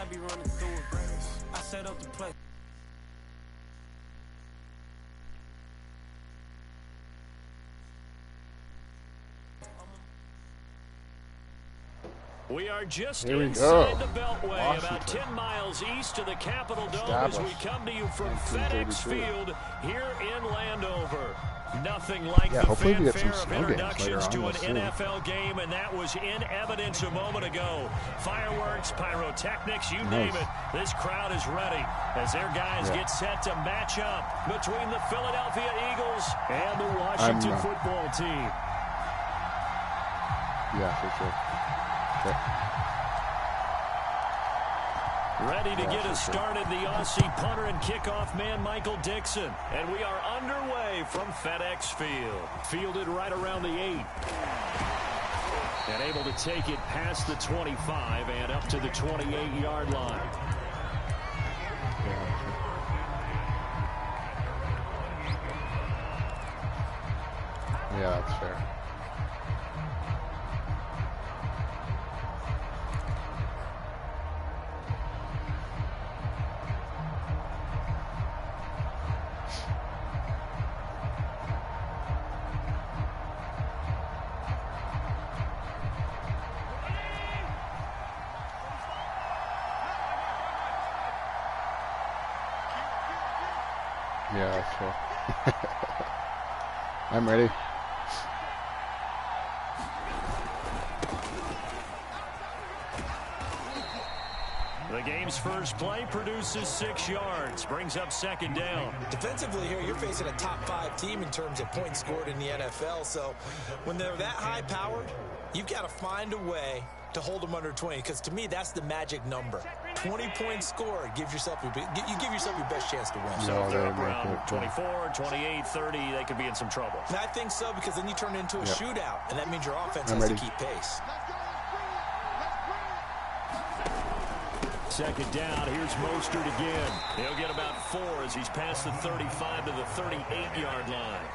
I be running through it. I set up the play. We are just inside the Beltway, about 10 miles east of the Capitol Dome as we come to you from FedEx Field here in Landover. Nothing like the fanfare of introductions to an NFL game, and that was in evidence a moment ago. Fireworks, pyrotechnics, you name it. This crowd is ready as their guys get set to match up between the Philadelphia Eagles and the Washington football team. Yeah, for sure. Ready to get us started, the Aussie punter and kickoff man, Michael Dixon. And we are underway from FedEx Field. Fielded right around the 8. And able to take it past the 25 and up to the 28-yard line. Yeah, that's fair. Yeah, that's true. I'm ready. The game's first play produces 6 yards, brings up second down. Defensively here, you're facing a top 5 team in terms of points scored in the NFL, so when they're that high-powered, you've got to find a way to hold them under 20, because to me, that's the magic number. 20 points scored, you give yourself your best chance to win. So if they're up around 24, 28, 30, they could be in some trouble. And I think so, because then you turn it into a shootout, and that means your offense has to keep pace. Second down, here's Mostert again. He'll get about 4 as he's past the 35 to the 38-yard line.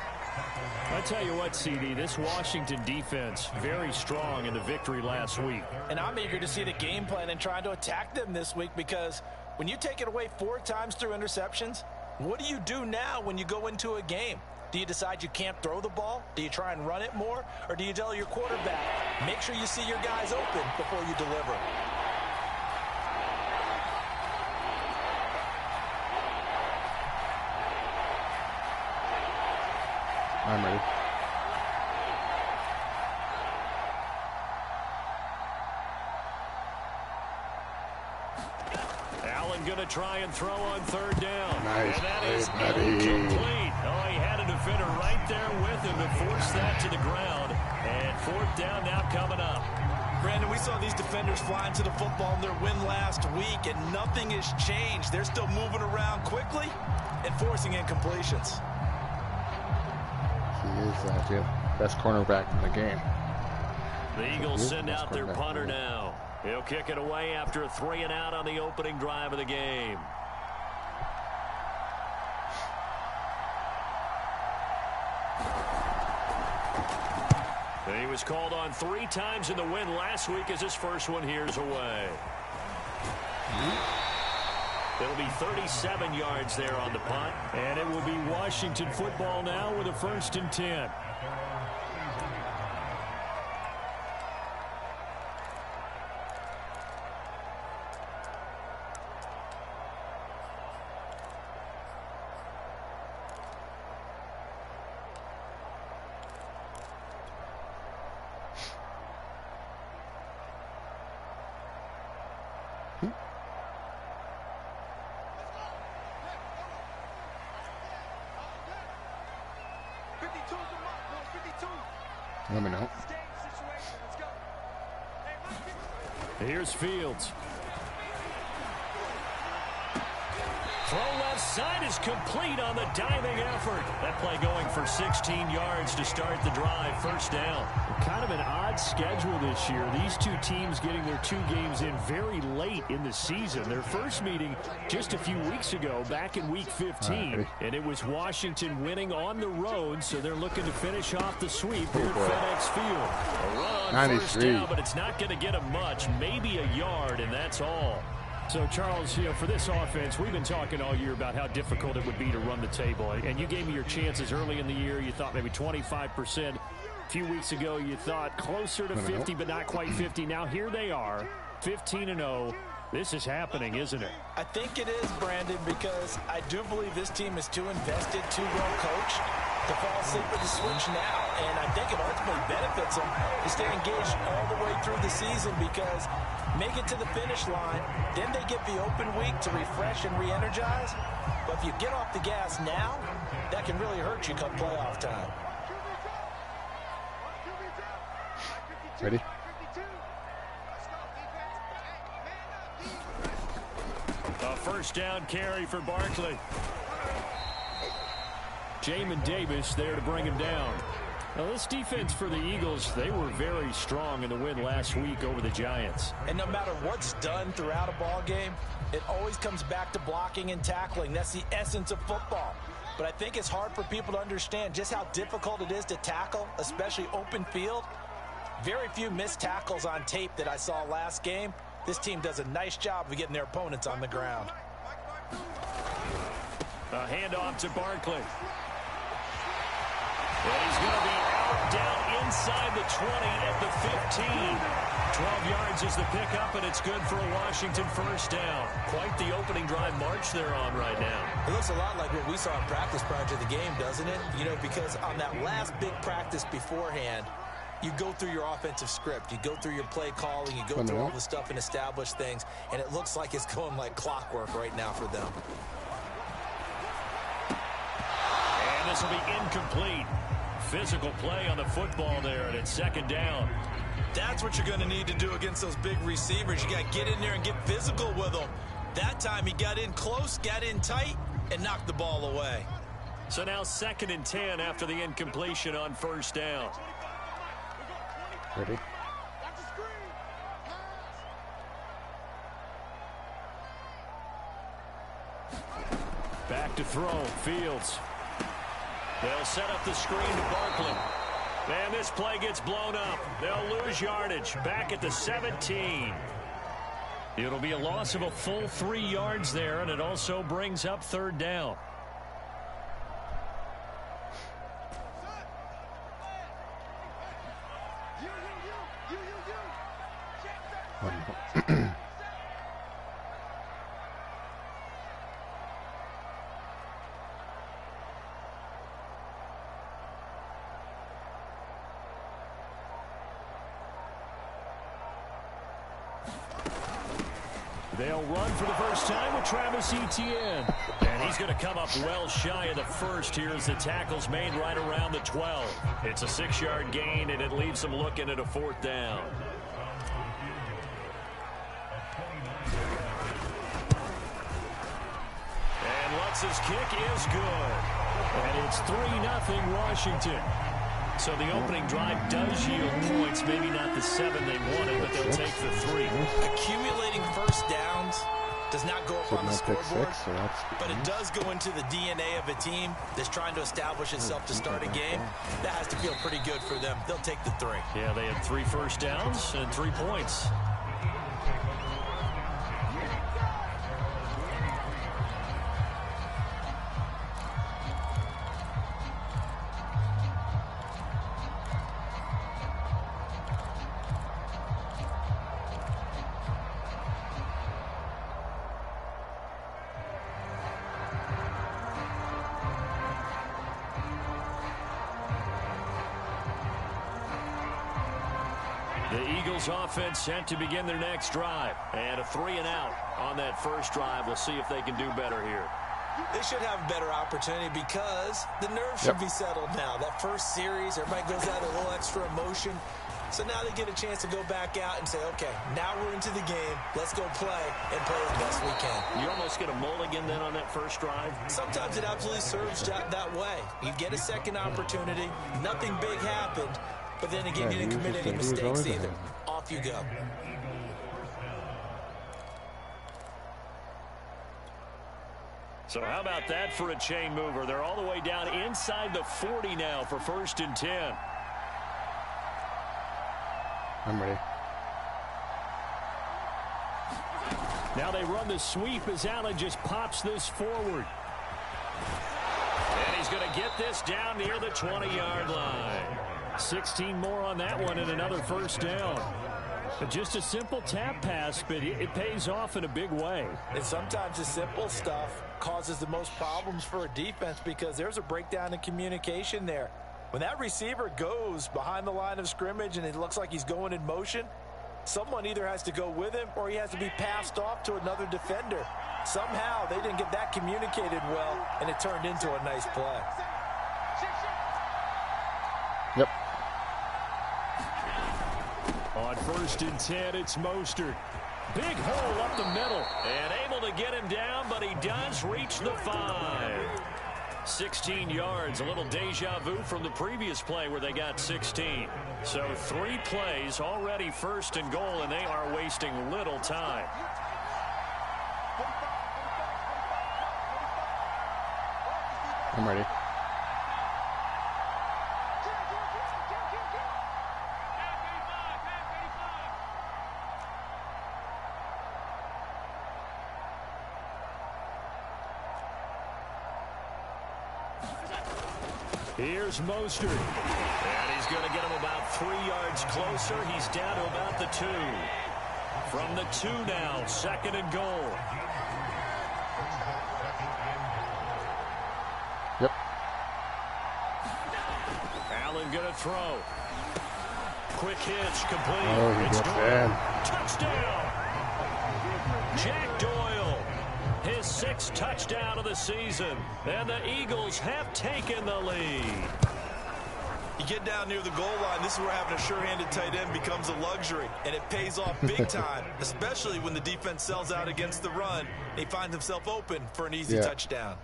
I tell you what, CD, this Washington defense, very strong in the victory last week. And I'm eager to see the game plan and trying to attack them this week, because when you take it away 4 times through interceptions, what do you do now when you go into a game? Do you decide you can't throw the ball? Do you try and run it more? Or do you tell your quarterback, make sure you see your guys open before you deliver? I'm ready. Allen going to try and throw on third down. Nice. And that is incomplete. Oh, he had a defender right there with him to force that to the ground. And fourth down now coming up. Brandon, we saw these defenders flying to the football in their win last week, and nothing has changed. They're still moving around quickly and forcing incompletions. He is the best cornerback in the game. The Eagles send out their punter now. He'll kick it away after a 3-and-out on the opening drive of the game. He was called on 3 times in the win last week as his first one here's away. It'll be 37 yards there on the punt. And it will be Washington football now with a 1st and 10. Let me know. Here's Fields. Throw left side is complete on the diving effort. That play going for 16 yards to start the drive. First down. Kind of an odd schedule this year. These two teams getting their 2 games in very late in the season. Their first meeting just a few weeks ago, back in Week 15. And it was Washington winning on the road, so they're looking to finish off the sweep here at FedEx Field. A run, 93. First down, but it's not going to get them much. Maybe a yard, and that's all. So, Charles, for this offense, we've been talking all year about how difficult it would be to run the table. And you gave me your chances early in the year. You thought maybe 25%. A few weeks ago, you thought closer to 50, but not quite 50. Now, here they are, 15-0. This is happening, isn't it? I think it is, Brandon, because I do believe this team is too invested, too well coached to fall asleep at the switch now. And I think it ultimately benefits them to stay engaged all the way through the season because make it to the finish line, then they get the open week to refresh and re-energize. But if you get off the gas now, that can really hurt you come playoff time. Ready? A first down carry for Barkley. Jamin Davis there to bring him down. Now, this defense for the Eagles, they were very strong in the win last week over the Giants. And no matter what's done throughout a ball game, it always comes back to blocking and tackling. That's the essence of football. But I think it's hard for people to understand just how difficult it is to tackle, especially open field. Very few missed tackles on tape that I saw last game. This team does a nice job of getting their opponents on the ground. A handoff to Barkley. And he's going to be out down inside the 20 at the 15. 12 yards is the pickup, and it's good for a Washington first down. Quite the opening drive march they're on right now. It looks a lot like what we saw in practice prior to the game, doesn't it? Because on that last big practice beforehand, you go through your offensive script. You go through your play calling. You go through all the stuff and establish things. And it looks like it's going like clockwork right now for them. And this will be incomplete. Physical play on the football there, and it's second down. That's what you're going to need to do against those big receivers. You got to get in there and get physical with them. That time he got in close, got in tight, and knocked the ball away. So now 2nd and 10 after the incompletion on first down. Ready? Back to throw, Fields. They'll set up the screen to Barkley. And this play gets blown up. They'll lose yardage. Back at the 17. It'll be a loss of a full 3 yards there, and it also brings up third down. They'll run for the first time with Travis Etienne. And he's going to come up well shy of the first here as the tackle's made right around the 12. It's a 6-yard gain, and it leaves them looking at a fourth down. And Lutz's kick is good. And it's 3-0 Washington. So the opening drive does yield points, maybe not the 7 they wanted, but they'll take the 3. Accumulating first downs does not go up on the scoreboard, but it does go into the DNA of a team that's trying to establish itself to start a game. That has to feel pretty good for them. They'll take the 3. Yeah, they had 3 first downs and 3 points. The Eagles offense set to begin their next drive. And a 3-and-out on that first drive. We'll see if they can do better here. They should have a better opportunity because the nerves should be settled now. That first series, everybody goes out a little extra emotion. So now they get a chance to go back out and say, okay, now we're into the game. Let's go play and play as best we can. You almost get a mulligan then on that first drive? Sometimes it absolutely serves that way. You get a second opportunity. Nothing big happened. But then again, you didn't commit any mistakes either. Off you go. So how about that for a chain mover? They're all the way down inside the 40 now for 1st and 10. I'm ready. Now they run the sweep as Allen just pops this forward. And he's going to get this down near the 20-yard line. 16 more on that one and another first down. But just a simple tap pass, but it pays off in a big way. And sometimes the simple stuff causes the most problems for a defense because there's a breakdown in communication there. When that receiver goes behind the line of scrimmage and it looks like he's going in motion, someone either has to go with him or he has to be passed off to another defender. Somehow they didn't get that communicated well, and it turned into a nice play. Yep. On 1st and 10, it's Mostert. Big hole up the middle. And able to get him down, but he does reach the 5. 16 yards, a little deja vu from the previous play where they got 16. So 3 plays, already 1st and goal, and they are wasting little time. I'm ready. Here's Mostert. And he's going to get him about 3 yards closer. He's down to about the 2. From the 2 now, 2nd and goal. Yep. Allen going to throw. Quick hitch, complete. Oh, he it's gets Doyle. in. Touchdown. Jack Doyle. His 6th touchdown of the season. And the Eagles have taken the lead. You get down near the goal line, this is where having a sure-handed tight end becomes a luxury, and it pays off big time, especially when the defense sells out against the run. He finds himself open for an easy touchdown.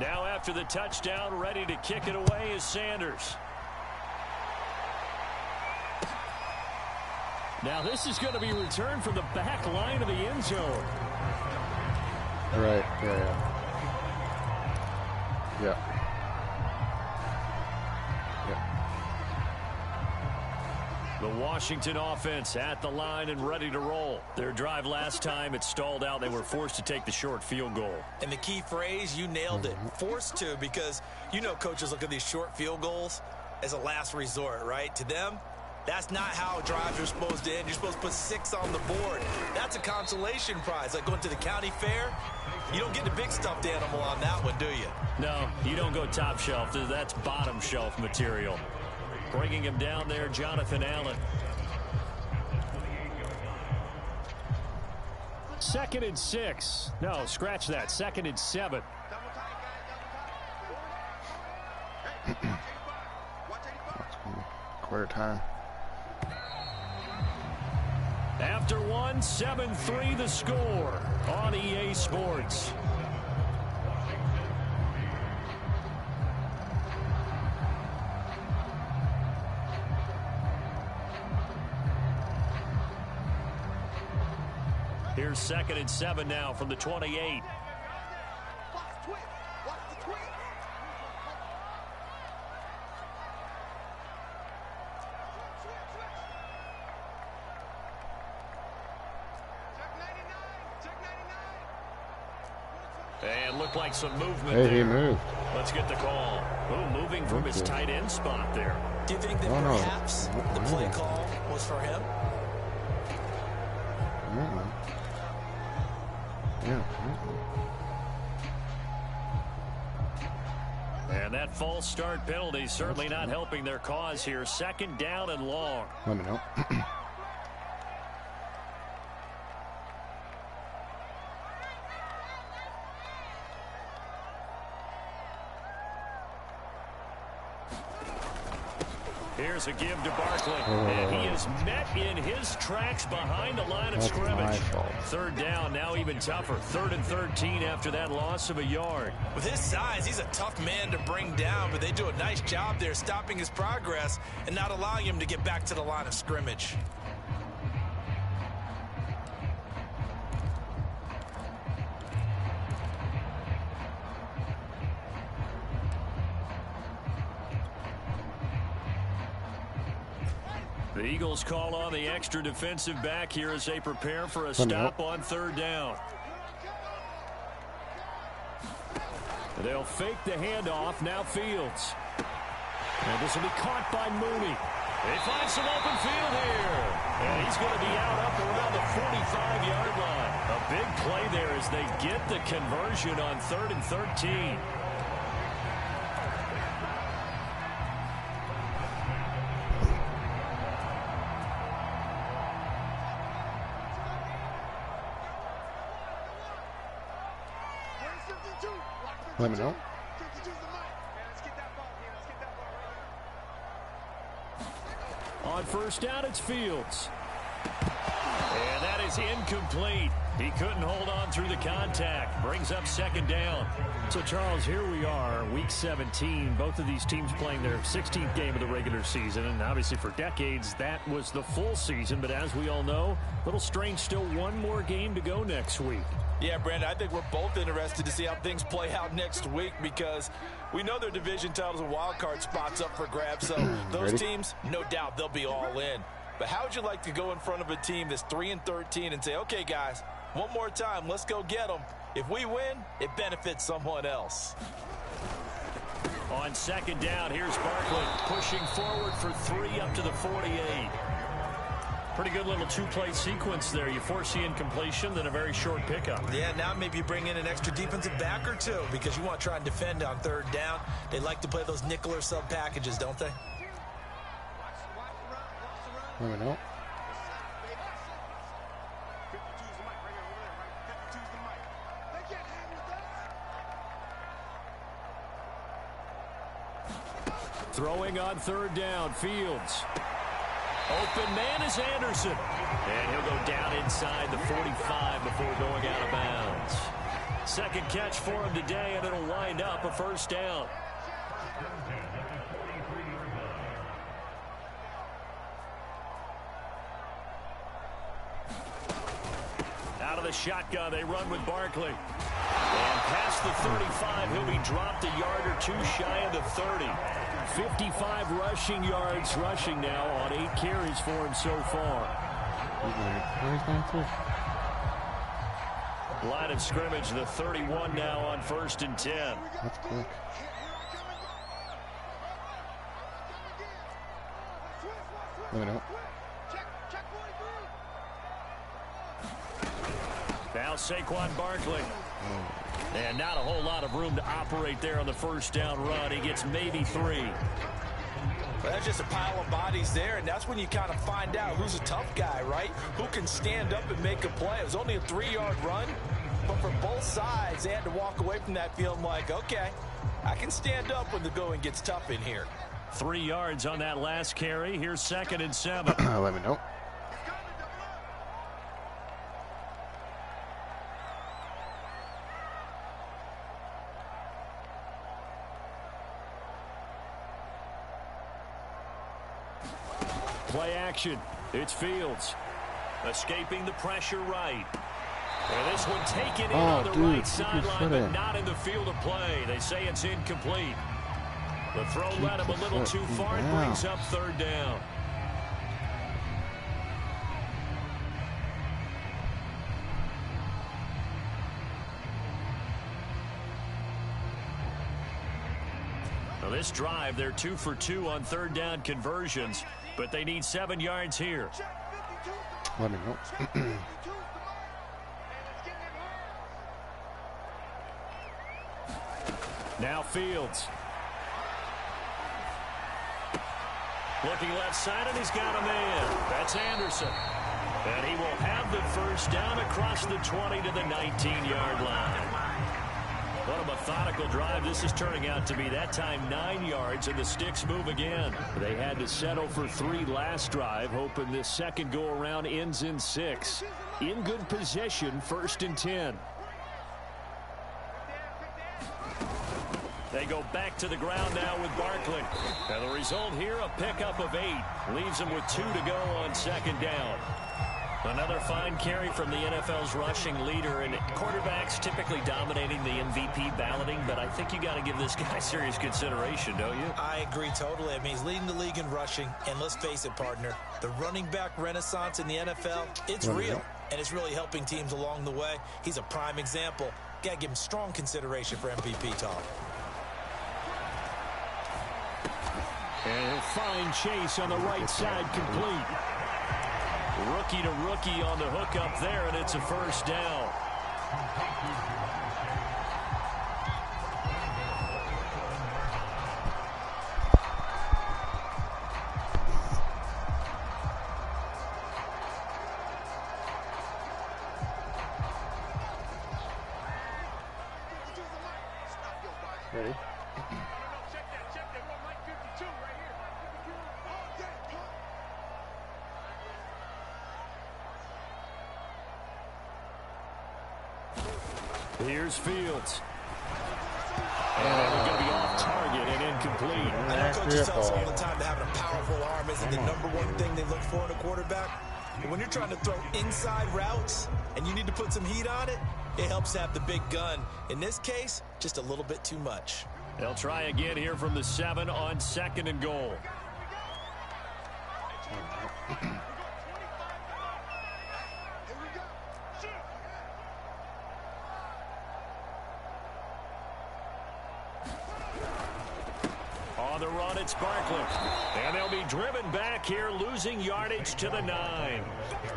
Now after the touchdown, ready to kick it away is Sanders. Now this is going to be returned from the back line of the end zone. Right, yeah. The Washington offense at the line and ready to roll. Their drive last time, it stalled out. They were forced to take the short field goal. And the key phrase, you nailed it. Forced to, because you know coaches look at these short field goals as a last resort, right? To them, that's not how drives are supposed to end. You're supposed to put 6 on the board. That's a consolation prize. Like going to the county fair, you don't get the big stuffed animal on that one, do you? No, you don't go top shelf. That's bottom shelf material. Bringing him down there, Jonathan Allen. 2nd and 6. No, scratch that. 2nd and 7. Quarter time. After 1, 7-3 the score on EA Sports. Here's 2nd and 7 now from the 28. And looked like some movement there. He moved. Let's get the call. Oh, moving from his tight end spot there. Do you think that perhaps the play call was for him? And that false start penalty certainly not helping their cause here. 2nd down and long. Let me know. Here's a give to Barkley. And he is met in his tracks behind the line of scrimmage. 3rd down, now even tougher. 3rd and 13 after that loss of a yard. With his size, he's a tough man to bring down, but they do a nice job there stopping his progress and not allowing him to get back to the line of scrimmage. The Eagles call on the extra defensive back here as they prepare for a stop on third down. They'll fake the handoff. Now Fields. And this will be caught by Mooney. They find some open field here. And he's going to be out up around the 45-yard line. A big play there as they get the conversion on 3rd and 13. Let me know. On first down, it's Fields. And that is incomplete. He couldn't hold on through the contact. Brings up second down. So, Charles, here we are, Week 17. Both of these teams playing their 16th game of the regular season. And obviously for decades, that was the full season. But as we all know, a little strange, still one more game to go next week. Yeah, Brandon, I think we're both interested to see how things play out next week because we know their division titles and wild card spots up for grabs. So those teams, no doubt, they'll be all in. But how would you like to go in front of a team that's 3-13 and say, okay, guys, one more time, let's go get them. If we win, it benefits someone else. On second down, here's Barkley pushing forward for 3 up to the 48. Pretty good little two-play sequence there. You force the incompletion, then a very short pickup. Yeah, now maybe you bring in an extra defensive back or two because you want to try and defend on third down. They like to play those nickel or sub packages, don't they? Let me know. Throwing on third down, Fields. Open man is Anderson. And he'll go down inside the 45 before going out of bounds. Second catch for him today, and it'll wind up a first down. Out of the shotgun, they run with Barkley. And past the 35, he'll be dropped a yard or two shy of the 30. 55 rushing yards rushing now on 8 carries for him so far. Line of scrimmage, the 31 now on 1st and 10. That's quick. Let me know. Now Saquon Barkley. And not a whole lot of room to operate there on the first down run. He gets maybe 3. Well, that's just a pile of bodies there, and that's when you kind of find out who's a tough guy, right? Who can stand up and make a play. It was only a 3-yard run, but for both sides, they had to walk away from that feeling like, okay, I can stand up when the going gets tough in here. 3 yards on that last carry. Here's 2nd and 7. Let me know. Play action. It's Fields. Escaping the pressure right. And this one taken in on the right sideline, but not in the field of play. They say it's incomplete. The throw led him a little too far and brings up 3rd down. Now this drive, they're 2 for 2 on 3rd down conversions, but they need 7 yards here. Let me know. Now Fields. Looking left side, and he's got a man. That's Anderson. And he will have the first down across the 20 to the 19-yard line. What a methodical drive this is turning out to be. That time 9 yards, and the sticks move again. They had to settle for 3 last drive, hoping this second go-around ends in 6. In good position, 1st and 10. They go back to the ground now with Barkley. And the result here, a pickup of 8. Leaves them with 2 to go on 2nd down. Another fine carry from the NFL's rushing leader, and quarterbacks typically dominating the MVP balloting, but I think you got to give this guy serious consideration, don't you? I agree totally. I mean, he's leading the league in rushing, and let's face it, partner, the running back renaissance in the NFL, it's real, and it's really helping teams along the way. He's a prime example. Got to give him strong consideration for MVP talk. And a fine chase on the right side, complete. Rookie to rookie on the hook up there, and it's a first down. Ready? Here's Fields. And we're going to be off target and incomplete. I know coaches tell us all the time that having a powerful arm isn't the number one thing they look for in a quarterback. But when you're trying to throw inside routes and you need to put some heat on it, it helps to have the big gun. In this case, just a little bit too much. They'll try again here from the 7 on 2nd and goal. On the run, it's Barkley. And they'll be driven back here, losing yardage to the 9.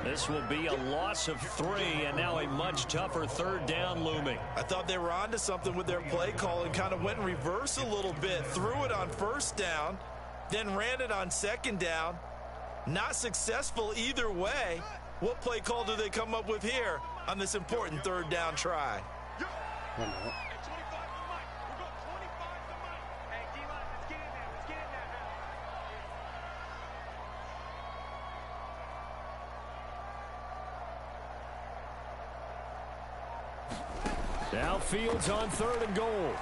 This will be a loss of 3, and now a much tougher 3rd down looming. I thought they were onto something with their play call and kind of went in reverse a little bit. Threw it on 1st down, then ran it on 2nd down. Not successful either way. What play call do they come up with here on this important 3rd down try? Now Fields on 3rd and goal.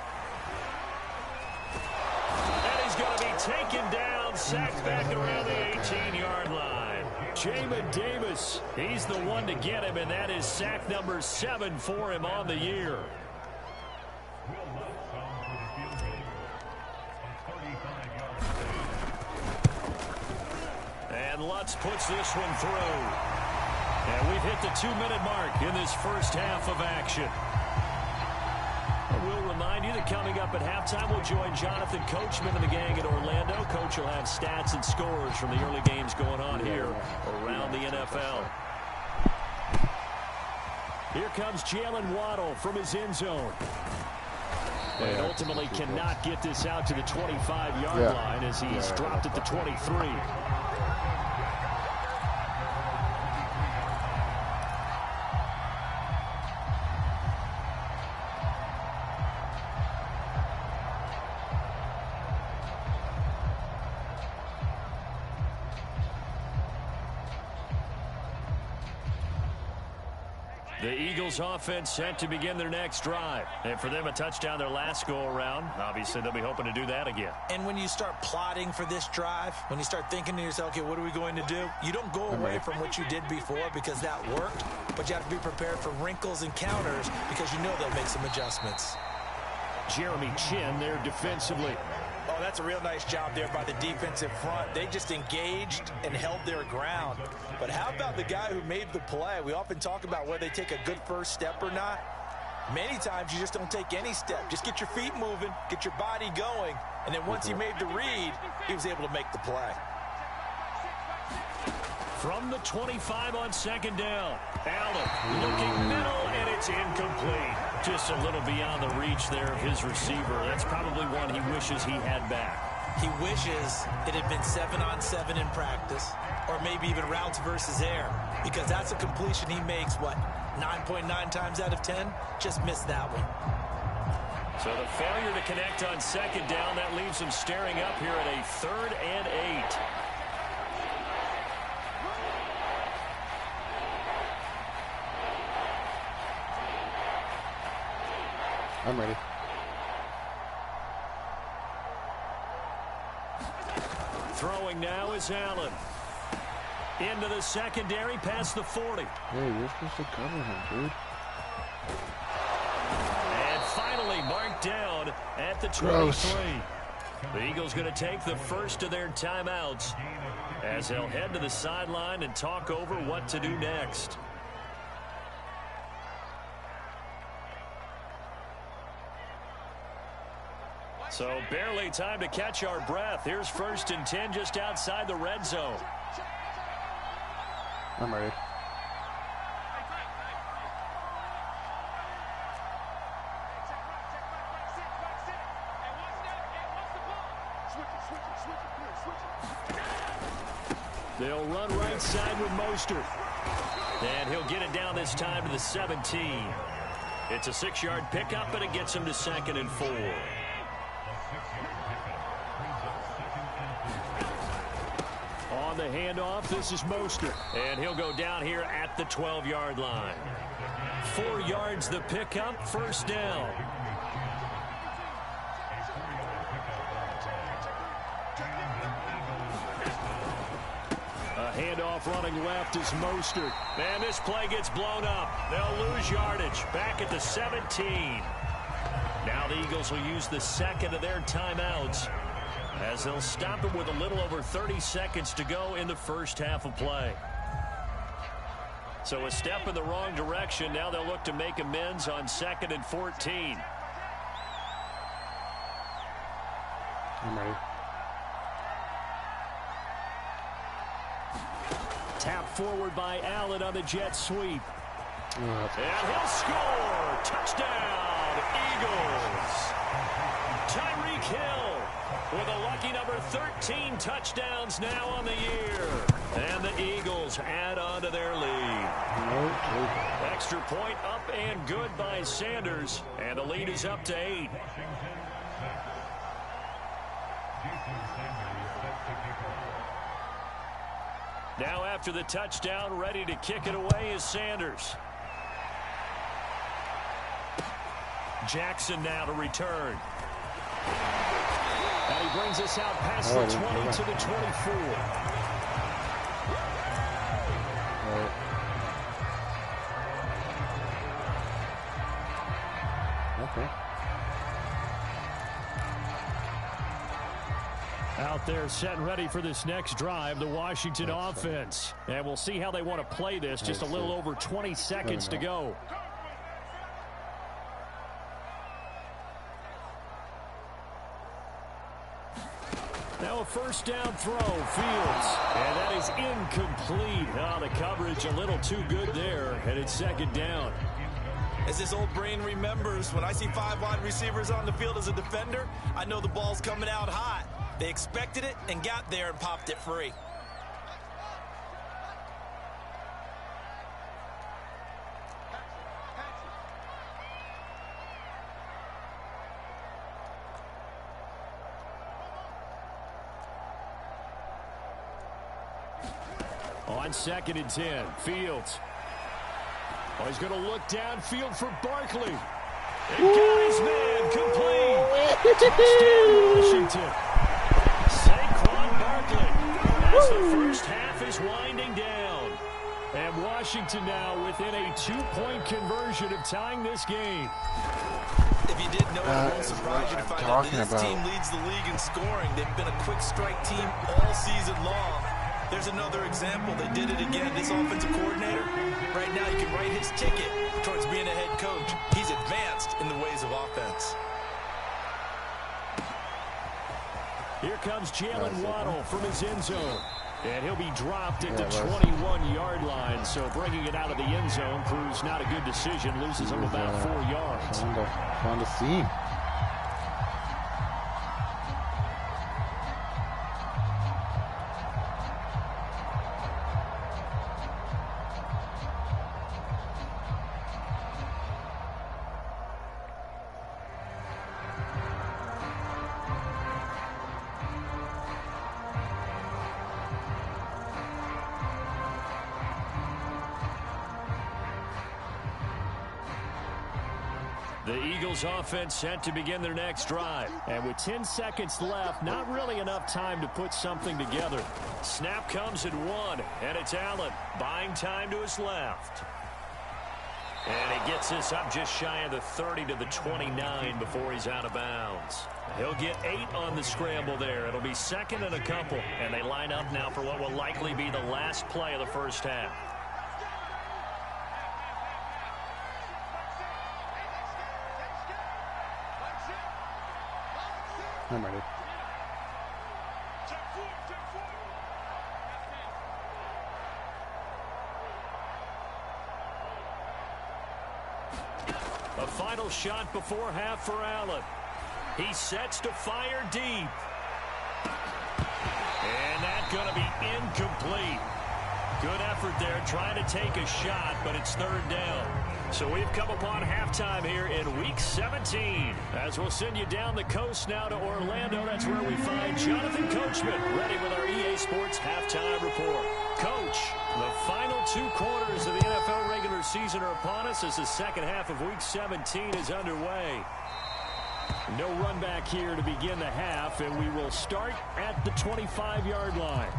And he's going to be taken down, sacked back around the 18-yard line. Jamin Davis, he's the one to get him, and that is sack number 7 for him on the year. And Lutz puts this one through. And we've hit the 2-minute mark in this first half of action. We'll remind you that coming up at halftime, we'll join Jonathan Coachman and the gang at Orlando. Coach will have stats and scores from the early games going on here around the NFL. Here comes Jalen Waddle from his end zone. And ultimately cannot get this out to the 25-yard line as he's dropped at the 23. The Eagles offense set to begin their next drive. And for them, a touchdown their last go-around. Obviously, they'll be hoping to do that again. And when you start plotting for this drive, when you start thinking to yourself, okay, what are we going to do? You don't go away from what you did before because that worked, but you have to be prepared for wrinkles and counters because you know they'll make some adjustments. Jeremy Chin there defensively. Oh, that's a real nice job there by the defensive front. They just engaged and held their ground. But how about the guy who made the play? We often talk about whether they take a good first step or not. Many times you just don't take any step. Just get your feet moving, get your body going, and then once he made the read, he was able to make the play. From the 25 on 2nd down. Allen looking middle, and it's incomplete. Just a little beyond the reach there of his receiver. That's probably one he wishes he had back. He wishes it had been 7-on-7 in practice, or maybe even routes versus air, because that's a completion he makes, what, 9.9 times out of 10? Just missed that one. So the failure to connect on 2nd down, that leaves him staring up here at a 3rd and 8. I'm ready. Throwing now is Allen. Into the secondary past the 40. Hey, you're supposed to cover him, dude. And finally marked down at the 23. Gross. The Eagles going to take the first of their timeouts as they'll head to the sideline and talk over what to do next. So barely time to catch our breath. Here's 1st and 10 just outside the red zone. I'm ready. They'll run right side with Mostert. And he'll get it down this time to the 17. It's a 6-yard pickup, and it gets him to 2nd and 4. On the handoff, this is Mostert. And he'll go down here at the 12-yard line. 4 yards the pickup, 1st down. A handoff running left is Mostert. And this play gets blown up. They'll lose yardage. Back at the 17. Now the Eagles will use the 2nd of their timeouts as they'll stop it with a little over 30 seconds to go in the first half of play. So a step in the wrong direction. Now they'll look to make amends on 2nd and 14. I'm ready. Tap forward by Allen on the jet sweep. Oh, And he'll score. Touchdown, Eagles. Tyreek Hill with a lucky number 13 touchdowns now on the year. And the Eagles add on to their lead. Extra point up and good by Sanders. And the lead is up to 8. Now after the touchdown, ready to kick it away is Sanders. Jackson now to return. And he brings us out past the 20 to the 24. Okay. Out there set and ready for this next drive, the Washington offense. And we'll see how they want to play this. Just a little over 20 seconds to go. Now a 1st down throw, Fields. And that is incomplete. Oh, the coverage a little too good there. And it's 2nd down. As this old brain remembers, when I see 5 wide receivers on the field as a defender, I know the ball's coming out hot. They expected it and got there and popped it free. On 2nd and 10, Fields. Oh, he's going to look downfield for Barkley. And got his man complete. Touchdown, Washington. Saquon Barkley. As the first half is winding down. And Washington now within a 2-point conversion of tying this game. If you didn't know, it won't surprise you to find out that this team leads the league in scoring. They've been a quick strike team all season long. There's another example. They did it again. This offensive coordinator, right now, you can write his ticket towards being a head coach. He's advanced in the ways of offense. Here comes Jalen Waddle from his end zone. And he'll be dropped at the 21-yard line. So bringing it out of the end zone proves not a good decision. Loses him about 4 yards. Found a seam. The Eagles offense set to begin their next drive. And with 10 seconds left, not really enough time to put something together. Snap comes at 1, and it's Allen buying time to his left. And he gets this up just shy of the 30 to the 29 before he's out of bounds. He'll get 8 on the scramble there. It'll be second and a couple, and they line up now for what will likely be the last play of the first half. I'm ready. A final shot before half for Allen. He sets to fire deep. And that's going to be incomplete. Good effort there trying to take a shot, but it's third down. So we've come upon halftime here in Week 17. As we'll send you down the coast now to Orlando, that's where we find Jonathan Coachman ready with our EA Sports Halftime Report. Coach, the final 2 quarters of the NFL regular season are upon us as the second half of Week 17 is underway. No run back here to begin the half, and we will start at the 25-yard line.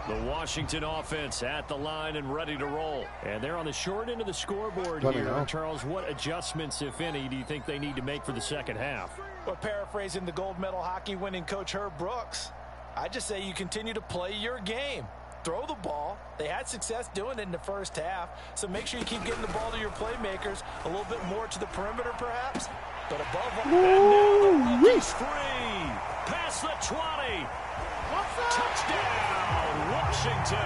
The Washington offense at the line and ready to roll. And they're on the short end of the scoreboard here. Charles, what adjustments, if any, do you think they need to make for the second half? Well, paraphrasing the gold medal hockey winning coach Herb Brooks, I just say you continue to play your game. Throw the ball. They had success doing it in the first half, so make sure you keep getting the ball to your playmakers, a little bit more to the perimeter perhaps, but above all. And now the is free. Past the 20. Touchdown, Washington.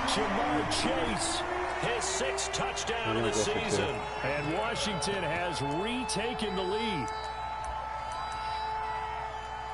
Jamar Chase, his 6th touchdown of the season. And Washington has retaken the lead.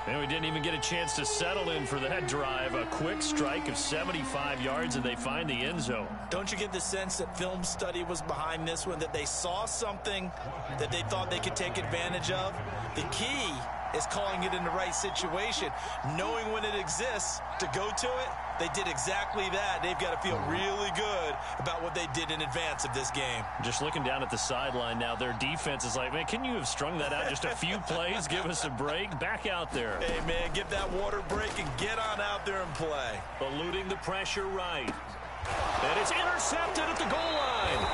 And we didn't even get a chance to settle in for that drive. A quick strike of 75 yards, and they find the end zone. Don't you get the sense that film study was behind this one, that they saw something that they thought they could take advantage of? The key is calling it in the right situation, knowing when it exists to go to it. They did exactly that. They've got to feel really good about what they did in advance of this game. Just looking down at the sideline now, their defense is like, man, can you have strung that out just a few plays? Give us a break. Back out there. Hey, man, give that water break and get on out there and play. Eluding the pressure right. And it's intercepted at the goal line.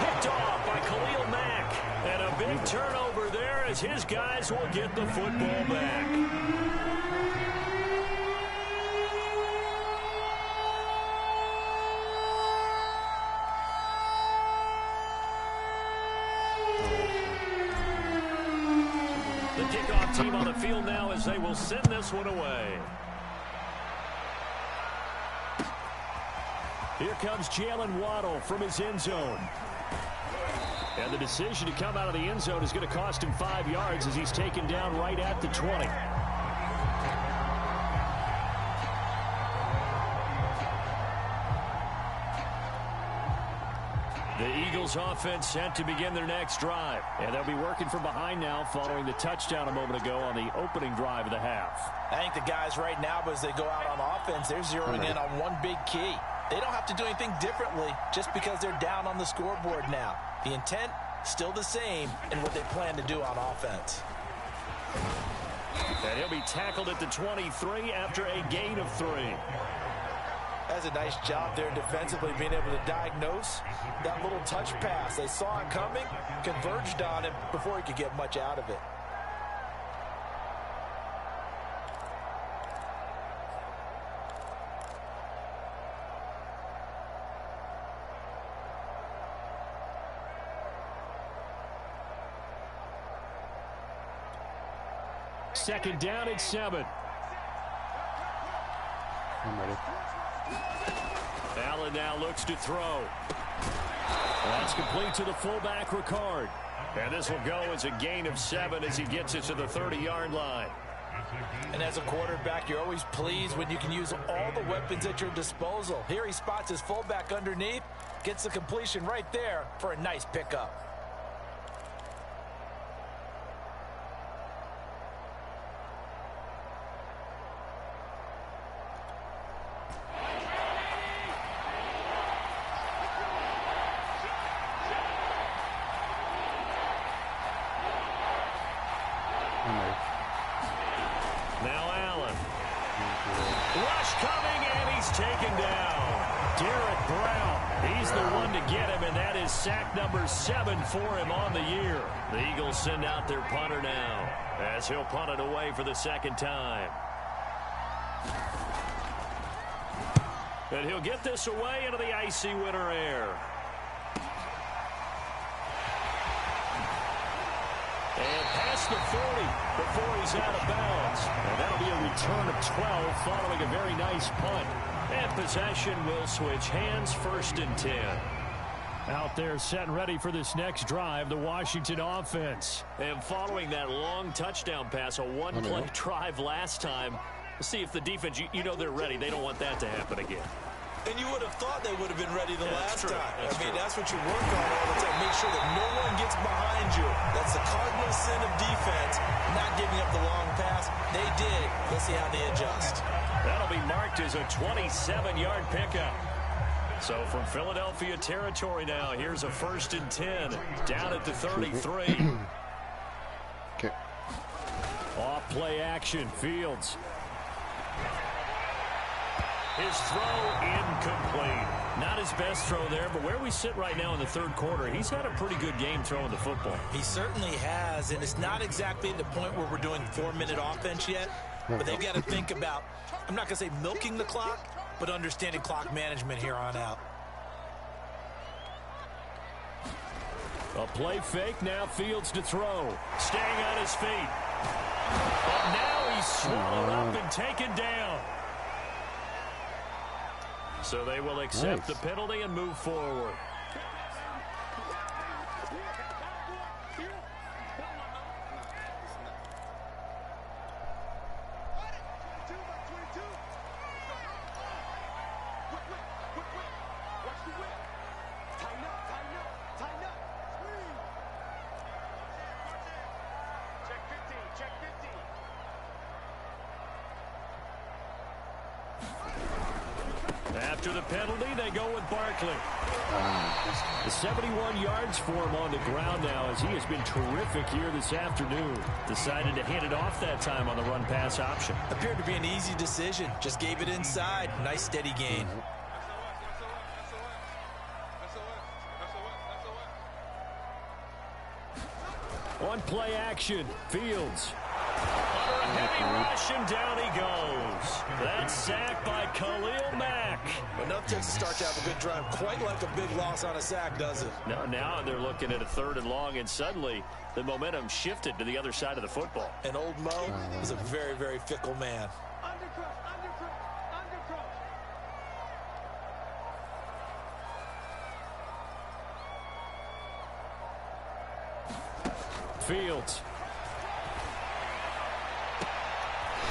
Picked off by Khalil Mack. And a big turnover there as his guys will get the football back. The kickoff team on the field now as they will send this one away. Here comes Jalen Waddle from his end zone. And the decision to come out of the end zone is going to cost him 5 yards as he's taken down right at the 20. The Eagles offense set to begin their next drive. And they'll be working from behind now following the touchdown a moment ago on the opening drive of the half. I think the guys right now, as they go out on offense, they're zeroing in on one big key. They don't have to do anything differently just because they're down on the scoreboard now. The intent, still the same in what they plan to do on offense. And he'll be tackled at the 23 after a gain of 3. That's a nice job there defensively, being able to diagnose that little touch pass. They saw it coming, converged on it before he could get much out of it. Second down at 7. I'm ready. Allen now looks to throw. That's complete to the fullback, Ricard. And this will go as a gain of 7 as he gets it to the 30-yard line. And as a quarterback, you're always pleased when you can use all the weapons at your disposal. Here he spots his fullback underneath, gets the completion right there for a nice pickup. Brown. He's the one to get him, and that is sack number 7 for him on the year. The Eagles send out their punter now as he'll punt it away for the second time. And he'll get this away into the icy winter air. And past the 40 before he's out of bounds. And that'll be a return of 12 following a very nice punt. And possession will switch hands, 1st and 10. Out there set and ready for this next drive, the Washington offense. And following that long touchdown pass, a one-play drive last time, let's see if the defense, you know they're ready. They don't want that to happen again. And you would have thought they would have been ready the last time. That's what you work on all the time. Make sure that no one gets behind you. That's the cardinal sin of defense, not giving up the long pass. They did. Let's see how they adjust. That'll be marked as a 27-yard pickup. So from Philadelphia territory now, here's a 1st and 10 down at the 33. Okay. Off play action, Fields. His throw incomplete. Not his best throw there, but where we sit right now in the 3rd quarter, he's had a pretty good game throwing the football. He certainly has, and it's not exactly at the point where we're doing 4-minute offense yet, but they've got to think about, I'm not going to say milking the clock, but understanding clock management here on out. A play fake, now Fields to throw. Staying on his feet. But now he's swallowed up and taken down. So they will accept the penalty and move forward. After the penalty, they go with Barkley. The 71 yards for him on the ground now as he has been terrific here this afternoon. Decided to hand it off that time on the run-pass option. Appeared to be an easy decision. Just gave it inside. Nice steady gain. On play action, Fields. Under a heavy rush, and down he goes. That's sacked by Khalil Mack. Enough to start to have a good drive. Quite like a big loss on a sack, does it? Now they're looking at a 3rd and long, and suddenly the momentum shifted to the other side of the football. And old Mo is a very, very fickle man. Fields.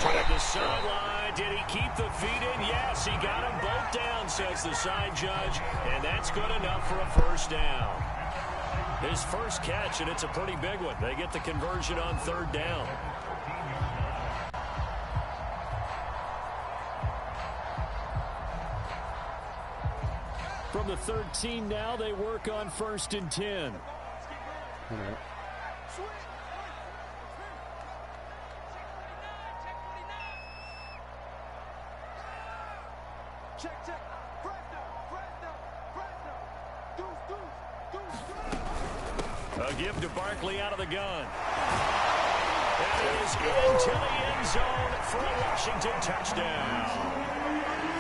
Toward the sideline. Did he keep the feet in? Yes, he got them both down, says the side judge. And that's good enough for a 1st down. His first catch, and it's a pretty big one. They get the conversion on 3rd down. From the 13 now, they work on 1st and 10. All right. A give to Barkley out of the gun. That is into the end zone for a Washington touchdown.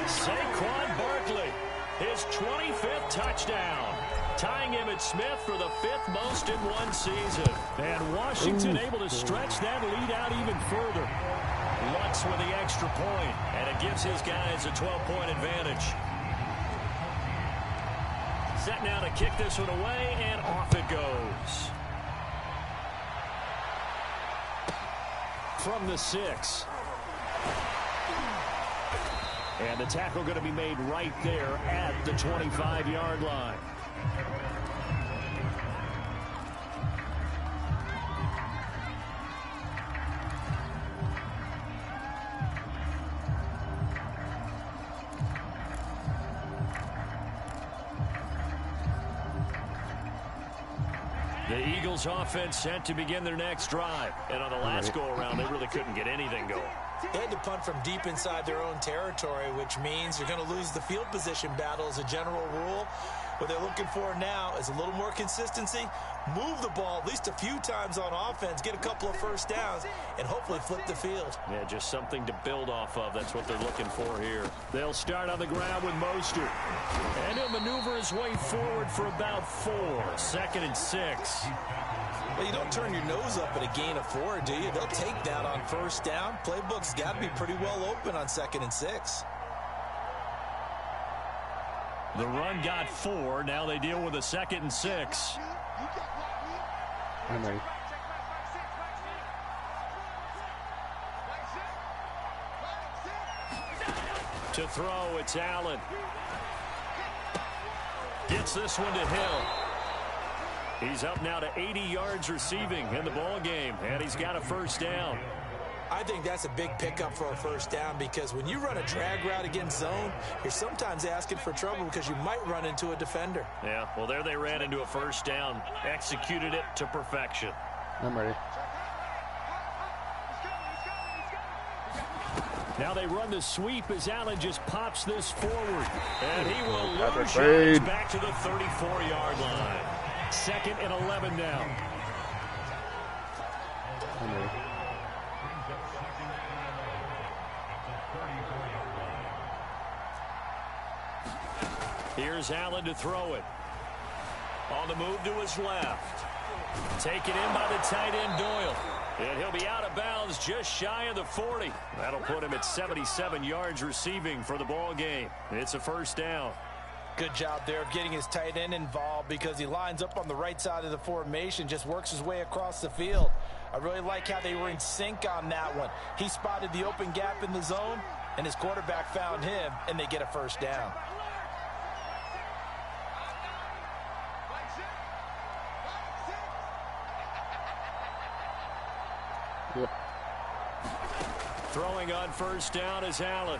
Saquon Barkley, his 25th touchdown, tying Emmitt Smith for the 5th most in one season. And Washington able to stretch that lead out even further. Lutz with the extra point, and it gives his guys a 12-point advantage. Set now to kick this one away, and off it goes. From the 6. And the tackle going to be made right there at the 25-yard line. Eagles offense set to begin their next drive. And on the last go-around, they really couldn't get anything going. They had to punt from deep inside their own territory, which means you're going to lose the field position battle as a general rule. What they're looking for now is a little more consistency, move the ball at least a few times on offense, get a couple of first downs, and hopefully flip the field. Yeah, just something to build off of. That's what they're looking for here. They'll start on the ground with Mostert. And he'll maneuver his way forward for about 4. 2nd and 6. Well, you don't turn your nose up at a gain of 4, do you? They'll take that on first down. Playbook's got to be pretty well open on 2nd and 6. The run got 4. Now they deal with a 2nd and 6. I'm ready. To throw, it's Allen. Gets this one to Hill. He's up now to 80 yards receiving in the ball game, and he's got a first down. I think that's a big pickup for a first down because when you run a drag route against zone, you're sometimes asking for trouble because you might run into a defender. Yeah, well, there they ran into a first down. Executed it to perfection. I'm ready. Now they run the sweep as Allen just pops this forward. And he will lose Wade. yards back to the 34-yard line. 2nd and 11 now. I'm ready. Here's Allen to throw it. On the move to his left. Taken in by the tight end Doyle. And he'll be out of bounds just shy of the 40. That'll put him at 77 yards receiving for the ball game. It's a first down. Good job there of getting his tight end involved because he lines up on the right side of the formation, just works his way across the field. I really like how they were in sync on that one. He spotted the open gap in the zone, and his quarterback found him, and they get a first down. Yep. Throwing on first down is Allen.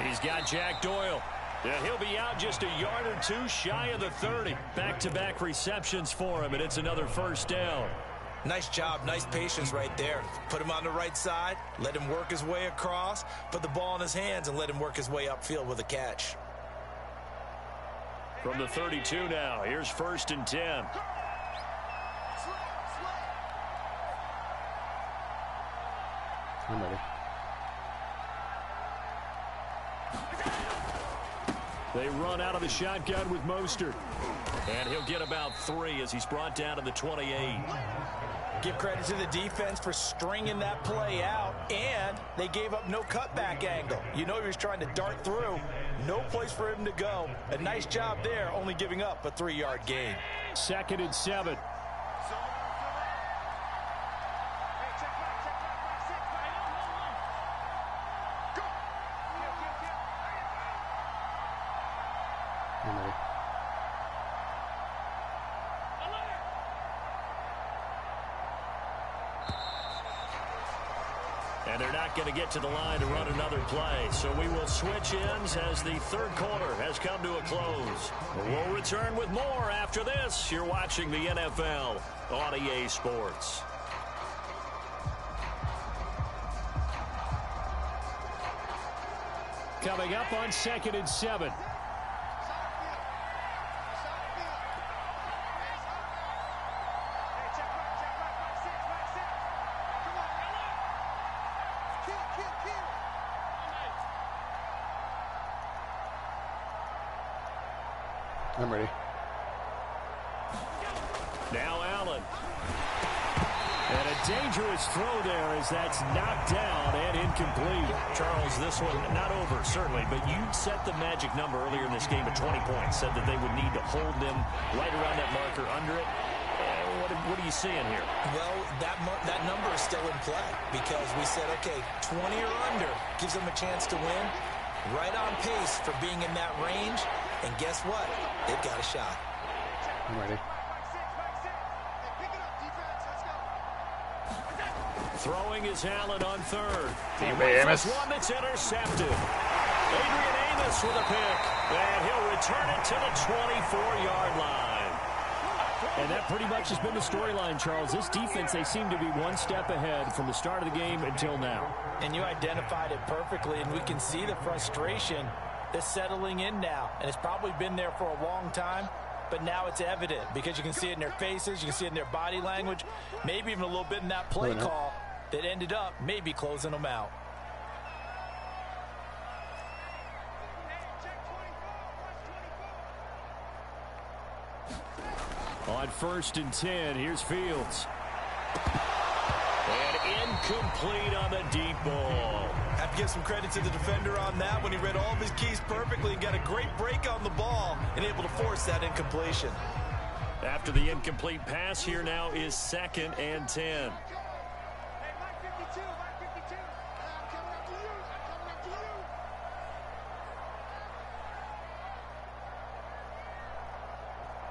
He's got Jack Doyle. Yeah, he'll be out just a yard or 2 shy of the 30. Back-to-back receptions for him, and it's another first down. Nice job, nice patience right there. Put him on the right side, let him work his way across, put the ball in his hands, and let him work his way upfield with a catch. From the 32 now, here's 1st and 10. I'm ready. They run out of the shotgun with Mostert. And he'll get about 3 as he's brought down to the 28. Give credit to the defense for stringing that play out, and they gave up no cutback angle. You know he was trying to dart through. No place for him to go. A nice job there, only giving up a 3-yard gain. 2nd and 7. I'm ready. And they're not going to get to the line to run another play. So we will switch ends as the 3rd quarter has come to a close. We'll return with more after this. You're watching the NFL on EA Sports. Coming up on 2nd and 7. I'm ready. Now Allen. And a dangerous throw there as that's knocked down and incomplete. Charles, this one not over, certainly, but you set the magic number earlier in this game at 20 points. Said that they would need to hold them right around that marker under it. What are you seeing here? Well, that number is still in play because we said, okay, 20 or under gives them a chance to win. Right on pace for being in that range. And guess what? They've got a shot. I'm ready. Throwing is Allen on 3rd. He Amos. One that's intercepted. Adrian Amos with a pick. And he'll return it to the 24-yard line. And that pretty much has been the storyline, Charles. This defense, they seem to be one step ahead from the start of the game until now. And you identified it perfectly, and we can see the frustration that's settling in now. And it's probably been there for a long time, but now it's evident because you can see it in their faces, you can see it in their body language, maybe even a little bit in that play call that ended up maybe closing them out. On 1st and 10, here's Fields. And incomplete on the deep ball. Have to give some credit to the defender on that when he read all of his keys perfectly and got a great break on the ball and able to force that incompletion. After the incomplete pass, here now is 2nd and 10.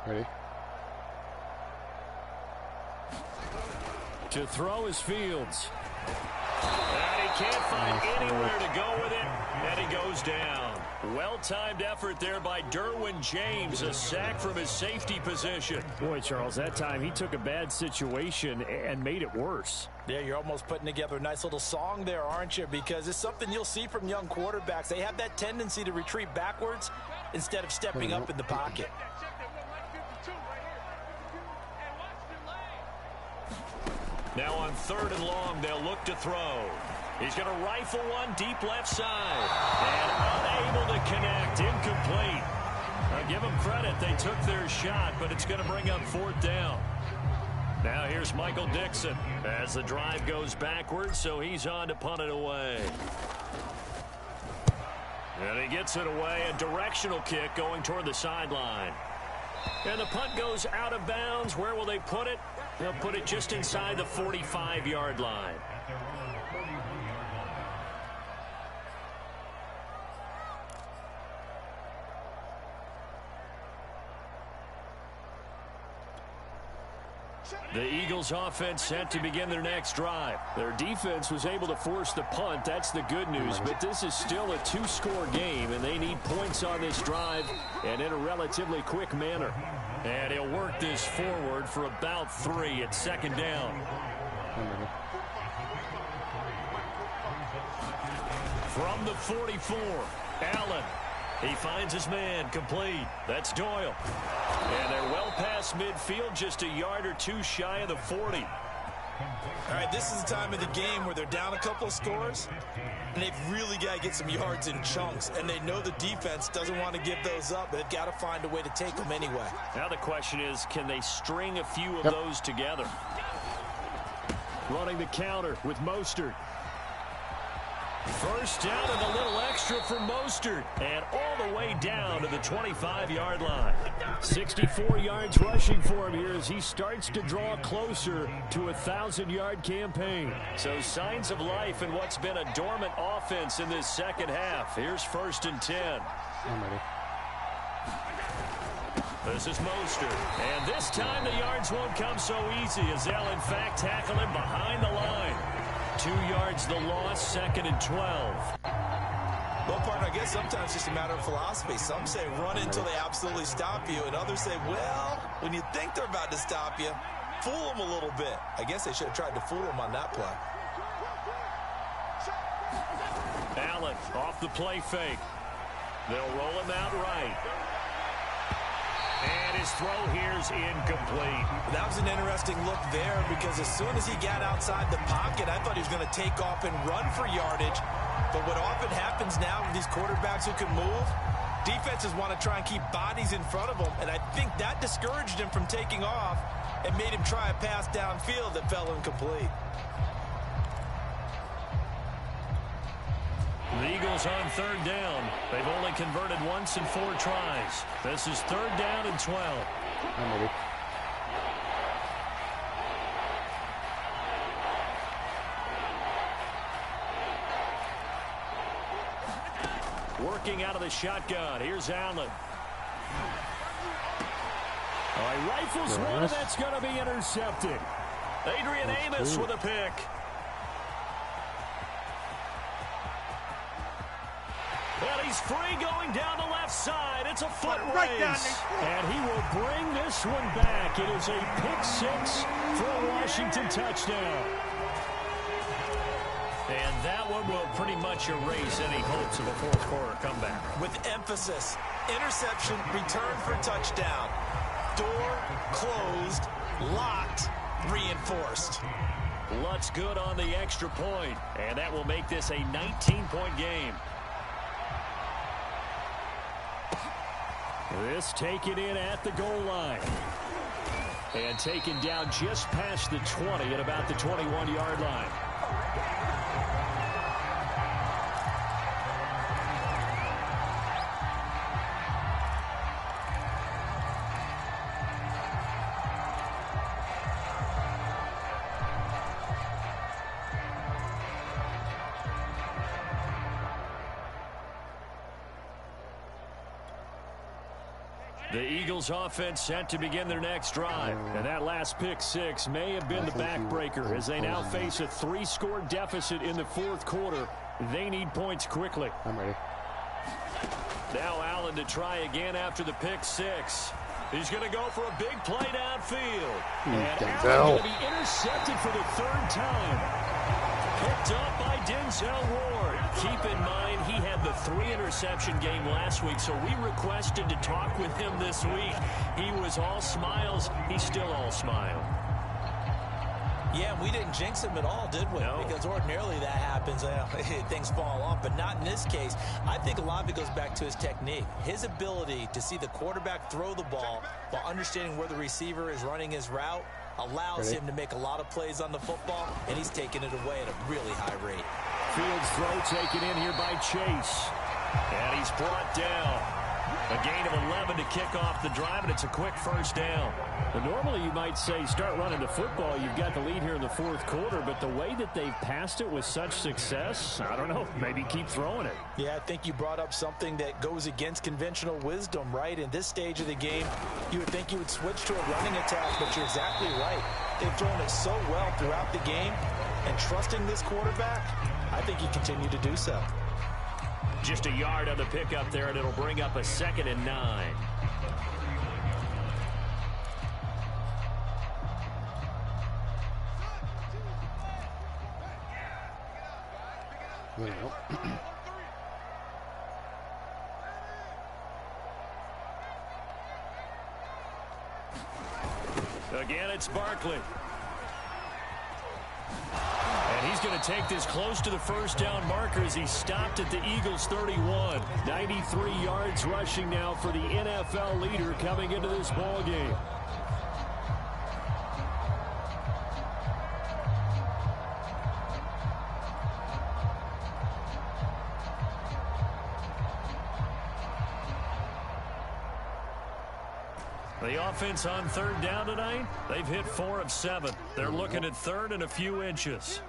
Ready? To throw is Fields. And he can't find anywhere to go with it, and he goes down. Well-timed effort there by Derwin James, a sack from his safety position. Boy, Charles, that time he took a bad situation and made it worse. Yeah, you're almost putting together a nice little song there, aren't you? Because it's something you'll see from young quarterbacks. They have that tendency to retreat backwards instead of stepping up in the pocket. Now on 3rd and long, they'll look to throw. He's going to rifle one deep left side. And unable to connect. Incomplete. I'll give them credit. They took their shot, but it's going to bring up 4th down. Now here's Michael Dixon as the drive goes backwards, so he's on to punt it away. And he gets it away. A directional kick going toward the sideline. And the punt goes out of bounds. Where will they put it? They'll put it just inside the 45-yard line. The Eagles offense set to begin their next drive. Their defense was able to force the punt. That's the good news. But this is still a 2-score game, and they need points on this drive and in a relatively quick manner. And he'll work this forward for about 3 at 2nd down. From the 44, Allen. He finds his man, complete. That's Doyle. And they're well past midfield, just a yard or 2 shy of the 40. All right, this is the time of the game where they're down a couple of scores, and they've really got to get some yards in chunks, and they know the defense doesn't want to give those up, but they've got to find a way to take them anyway. Now the question is, can they string a few of those together? Running the counter with Mostert. 1st down and a little extra for Mostert. And all the way down to the 25-yard line. 64 yards rushing for him here as he starts to draw closer to a 1,000-yard campaign. So signs of life in what's been a dormant offense in this second half. Here's 1st and 10. I'm ready. This is Mostert. And this time the yards won't come so easy as they'll, in fact, tackle him behind the line. 2 yards the loss, 2nd and 12. Well, partner, I guess sometimes it's just a matter of philosophy. Some say run until they absolutely stop you, and others say, well, when you think they're about to stop you, fool them a little bit. I guess they should have tried to fool them on that play. Allen off the play fake. They'll roll him out right. And his throw here's incomplete. That was an interesting look there because as soon as he got outside the pocket, I thought he was going to take off and run for yardage. But what often happens now with these quarterbacks who can move, defenses want to try and keep bodies in front of them. And I think that discouraged him from taking off and made him try a pass downfield that fell incomplete. The Eagles on 3rd down. They've only converted once in 4 tries. This is 3rd down and 12. I'm ready. Working out of the shotgun. Here's Allen. Oh, he rifles one, and that's going to be intercepted. Adrian Amos with a pick. And he's free going down the left side. It's a foot race. And he will bring this one back. It is a pick six for a Washington touchdown. And that one will pretty much erase any hopes of a fourth quarter comeback. With emphasis, interception, return for touchdown. Door closed, locked, reinforced. Lutz good on the extra point, and that will make this a 19-point game. This taken in at the goal line. And taken down just past the 20 at about the 21-yard line. The Eagles offense set to begin their next drive. And that last pick six may have been the backbreaker as they now face a 3-score deficit in the fourth quarter. They need points quickly. I'm ready. Now Allen to try again after the pick six. He's going to go for a big play downfield. And Allen going to be intercepted for the third time. Picked up by Denzel Ward. Keep in mind, he had the 3-interception game last week, so we requested to talk with him this week. He was all smiles. He's still all smile. Yeah, we didn't jinx him at all, did we? No. Because ordinarily that happens. Things fall off, but not in this case. I think a lot of it goes back to his technique. His ability to see the quarterback throw the ball while understanding where the receiver is running his route allows him to make a lot of plays on the football, and he's taking it away at a really high rate. Fields throw taken in here by Chase. And he's brought down. A gain of 11 to kick off the drive, and it's a quick first down. But normally you might say start running the football. You've got the lead here in the fourth quarter, but the way that they've passed it with such success, I don't know, maybe keep throwing it. Yeah, I think you brought up something that goes against conventional wisdom, right? In this stage of the game, you would think you would switch to a running attack, but you're exactly right. They've thrown it so well throughout the game, and trusting this quarterback, I think you continue to do so. Just a yard on the pickup there, and it'll bring up a 2nd and 9. Again, it's Barkley. And he's going to take this close to the first down marker as he stopped at the Eagles' 31. 93 yards rushing now for the NFL leader coming into this ball game. The offense on third down tonight, they've hit 4 of 7. They're looking at third and a few inches.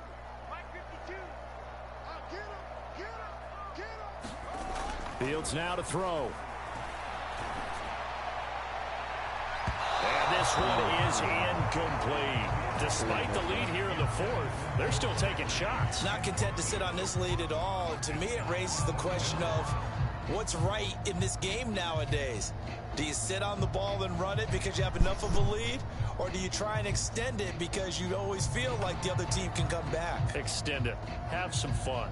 Fields now to throw. And this one is incomplete. Despite the lead here in the fourth, they're still taking shots. Not content to sit on this lead at all. To me, it raises the question of what's right in this game nowadays. Do you sit on the ball and run it because you have enough of a lead? Or do you try and extend it because you always feel like the other team can come back? Extend it. Have some fun.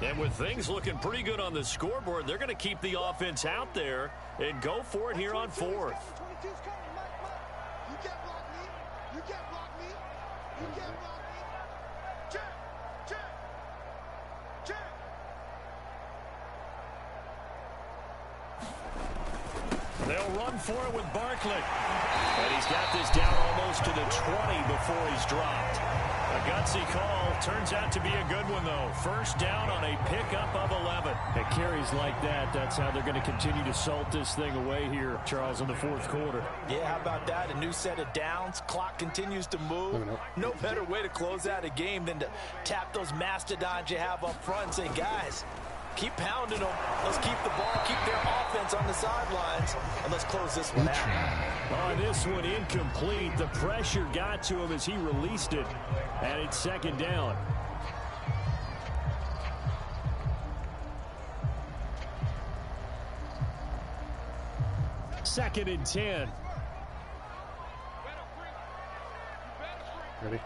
And with things looking pretty good on the scoreboard, they're going to keep the offense out there and go for it here on fourth. They'll run for it with Barkley. And he's got this down almost to the 20 before he's dropped. A gutsy call. Turns out to be a good one, though. First down on a pickup of 11. It carries like that. That's how they're going to continue to salt this thing away here, Charles, in the fourth quarter. Yeah, how about that? A new set of downs. Clock continues to move. No better way to close out a game than to tap those mastodons you have up front and say, guys, keep pounding them. Let's keep the ball, keep their offense on the sidelines, and let's close this one out. On this one, incomplete. The pressure got to him as he released it, and it's second down. 2nd and 10. Ready?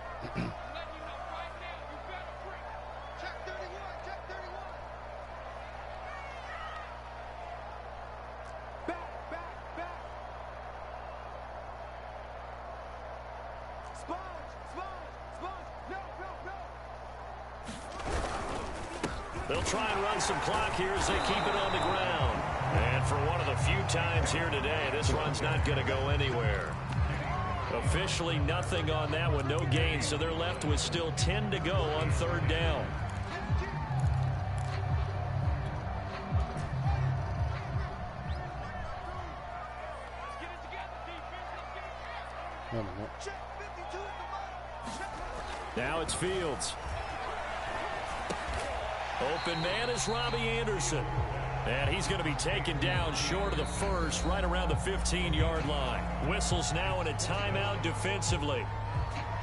They'll try and run some clock here as they keep it on the ground. And for one of the few times here today, this run's not going to go anywhere. Officially nothing on that one, no gain, so they're left with still 10 to go on 3rd down. Now it's Fields. Open man is Robbie Anderson. And he's going to be taken down short of the first, right around the 15-yard line. Whistles now in a timeout defensively.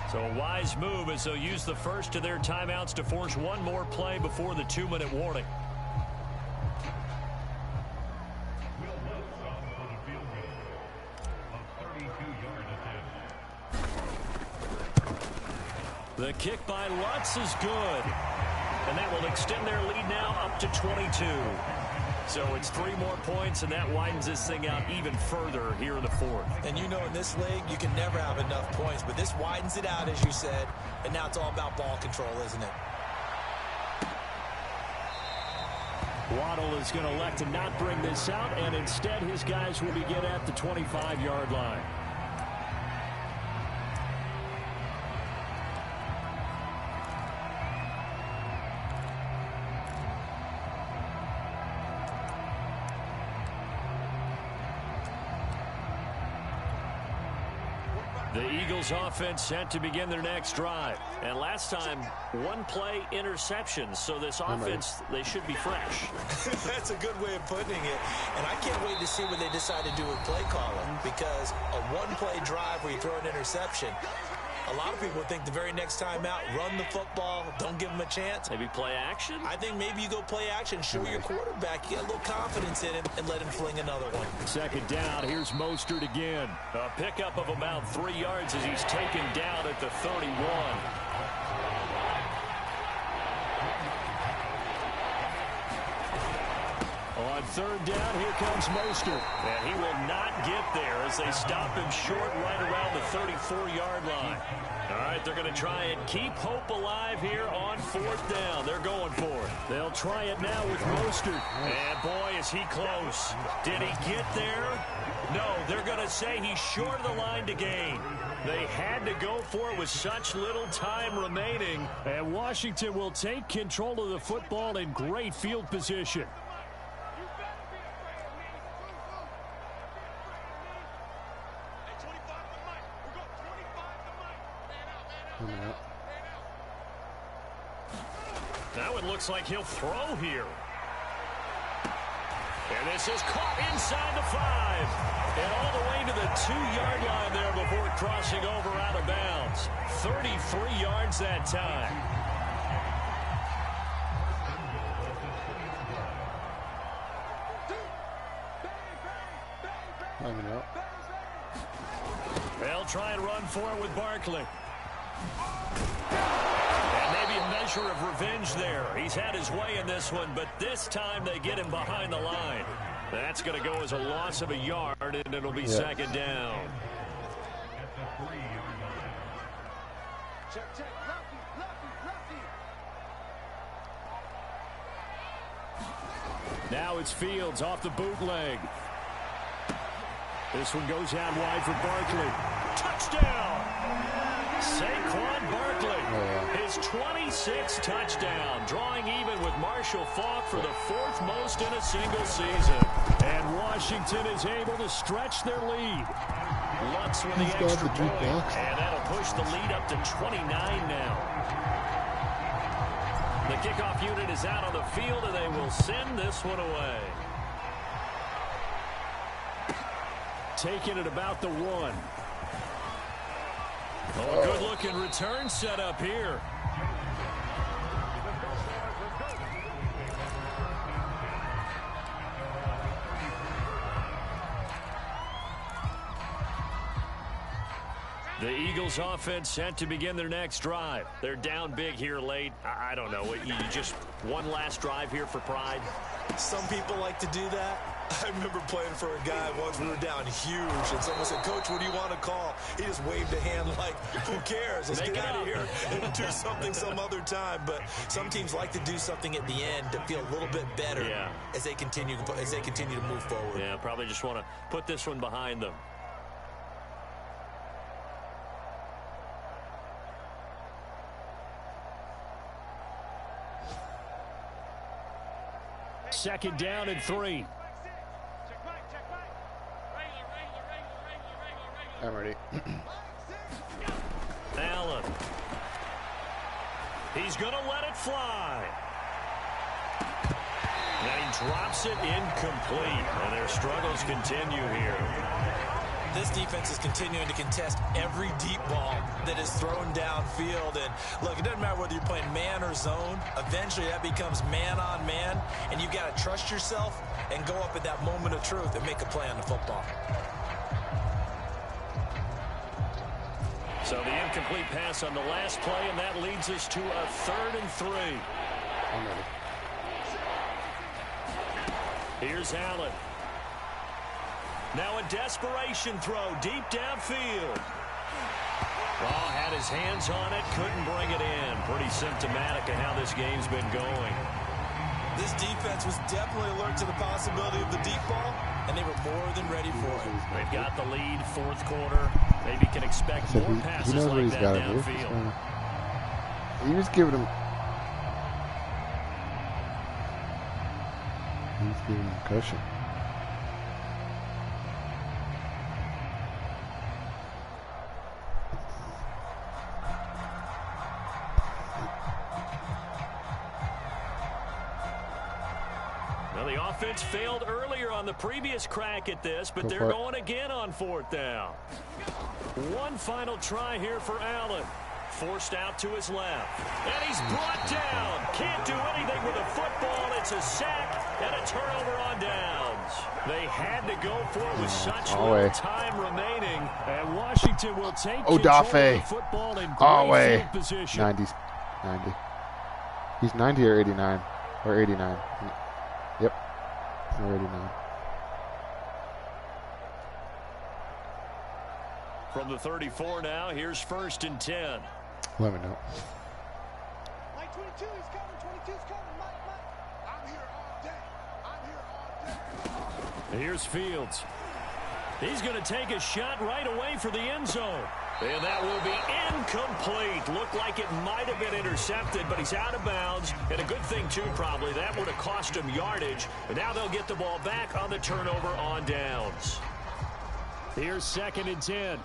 So a wise move as they'll use the first of their timeouts to force one more play before the 2-minute warning. The kick by Lutz is good. And that will extend their lead now up to 22. So it's 3 more points, and that widens this thing out even further here in the 4th. And you know in this league, you can never have enough points, but this widens it out, as you said, and now it's all about ball control, isn't it? Waddle is going to elect to not bring this out, and instead his guys will begin at the 25-yard line. The Eagles offense set to begin their next drive. And last time, 1-play interception. So this offense, they should be fresh. That's a good way of putting it. And I can't wait to see what they decide to do with play calling. Because a 1-play drive where you throw an interception, a lot of people think the very next time out, run the football, don't give them a chance. Maybe play action? I think maybe you go play action, show your quarterback, you get a little confidence in him, and let him fling another one. 2nd down, here's Mostert again. A pickup of about 3 yards as he's taken down at the 31. On 3rd down, here comes Mostert. And he will not get there as they stop him short right around the 34-yard line. All right, they're going to try and keep hope alive here on 4th down. They're going for it. They'll try it now with Mostert. And boy, is he close. Did he get there? No, they're going to say he's short of the line to gain. They had to go for it with such little time remaining. And Washington will take control of the football in great field position. Now it looks like he'll throw here. And this is caught inside the 5. And all the way to the 2-yard line there before crossing over out of bounds. 33 yards that time. They'll try and run for it with Barkley. And maybe a measure of revenge there. He's had his way in this one, but this time they get him behind the line. That's going to go as a loss of a yard, and it'll be 2nd down. Now it's Fields off the bootleg. This one goes out wide for Barkley. Touchdown! Saquon Barkley, his 26th touchdown, drawing even with Marshall Faulk for the 4th most in a single season. And Washington is able to stretch their lead. Lutz with the extra point, and that'll push the lead up to 29 now. The kickoff unit is out on the field, and they will send this one away. Taking it about the 1. Oh, good-looking return set up here. The Eagles offense set to begin their next drive. They're down big here late. I don't know. You just one last drive here for pride? Some people like to do that. I remember playing for a guy once. We were down huge, and someone said, "Coach, what do you want to call?" He just waved a hand like, "Who cares? Let's get out of here and do something some other time." But some teams like to do something at the end to feel a little bit better as they continue to move forward. Yeah, probably just want to put this one behind them. Second down and 3. I'm ready. Allen. He's going to let it fly. And he drops it incomplete. And their struggles continue here. This defense is continuing to contest every deep ball that is thrown downfield. And look, it doesn't matter whether you're playing man or zone. Eventually that becomes man on man. And you've got to trust yourself and go up at that moment of truth and make a play on the football. So the incomplete pass on the last play, and that leads us to a 3rd and 3. I'm ready. Here's Allen. Now a desperation throw deep downfield. Oh, had his hands on it, couldn't bring it in. Pretty symptomatic of how this game's been going. This defense was definitely alert to the possibility of the deep ball, and they were more than ready for it. They've got the lead, 4th quarter. Maybe can expect more passes like that downfield. He was giving him. He's giving him cushion. The offense failed earlier on the previous crack at this, but they're going again on 4th down. One final try here for Allen. Forced out to his left. And he's brought down. Can't do anything with a football. It's a sack and a turnover on downs. They had to go for it with such little time remaining. And Washington will take control of the football in great field position. 90. He's 90 or 89. Or 89. Yep. Or 89. From the 34 now, here's 1st and 10. Let me know. Mike 22 is coming. 22 is coming. Mike. I'm here all day. Here's Fields. He's going to take a shot right away for the end zone. And that will be incomplete. Looked like it might have been intercepted, but he's out of bounds. And a good thing, too, probably. That would have cost him yardage. But now they'll get the ball back on the turnover on downs. Here's 2nd and 10.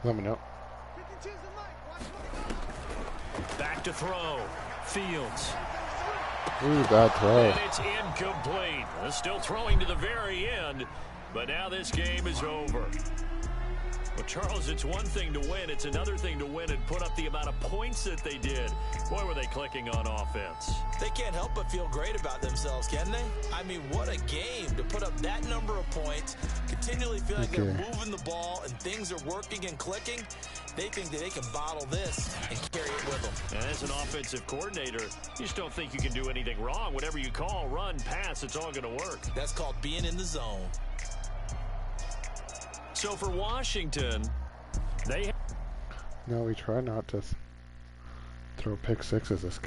Let me know. Back to throw. Fields. Ooh, bad throw. And it's incomplete. They're still throwing to the very end, but now this game is over. Well, Charles, it's one thing to win. It's another thing to win and put up the amount of points that they did. Boy, were they clicking on offense. They can't help but feel great about themselves, can they? I mean, what a game to put up that number of points, continually feeling they're moving the ball and things are working and clicking. They think that they can bottle this and carry it with them. And as an offensive coordinator, you just don't think you can do anything wrong. Whatever you call, run, pass, it's all going to work. That's called being in the zone. So for Washington, they... No, we try not to throw pick sixes this game.